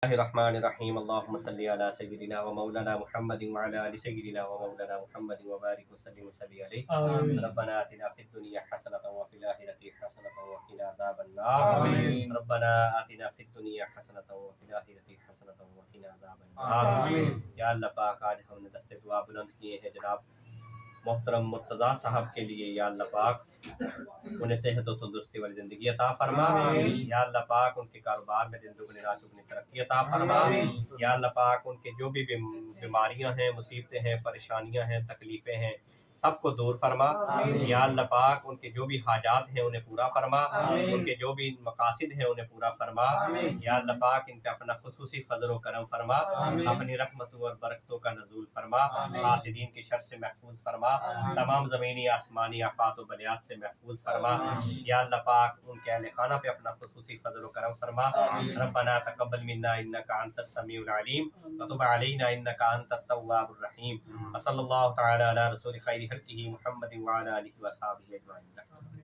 الرحمن الرحیم اللہم صلی علی سیدنا و مولانا محمد وعلی آل سیدنا و مولانا محمد وبارک وسلم وصلی علیہ ربنا آتنا فی الدنیا حسنۃ وفی الآخرۃ حسنۃ وقنا عذاب النار ربنا آتنا فی الدنیا حسنۃ وفی الآخرۃ حسنۃ وقنا عذاب النار یا اللہ پاک آج ہم نے دست دعا بلند کیے ہیں جناب محترم مرتضیٰ صاحب کے لیے، یا اللہ پاک انہیں صحت و تندرستی والی زندگی عطا فرما، یا اللہ پاک ان کے کاروبار میں دن دگنی رات چگنی ترقی عطا فرما، یا اللہ پاک ان کے جو بھی بیماریاں ہیں، مصیبتیں ہیں، پریشانیاں ہیں، تکلیفیں ہیں، سب کو دور فرما، یا اللہ پاک ان کے جو بھی حاجات ہیں انہیں پورا فرما، ان کے جو بھی مقاصد ہیں انہیں پورا فرما، یا اللہ پاک ان پہ اپنا خصوصی فضل و کرم فرما، اپنی رحمتوں اور برکتوں کا نزول فرما، حاسدین کی شر سے محفوظ فرما، تمام زمینی آسمانی آفات و بلیات سے محفوظ فرما، یا اللہ پاک ان کے اہل خانہ پہ اپنا خصوصی فضل و کرم فرما، ربنا تقبل منا انک انت السمیع العلیم وتب علینا انک انت التواب الرحیم، وصلی اللہ تعالی علی رسول خیر خلقہ محمد وعلی آلہ وصحبہ اجمعین۔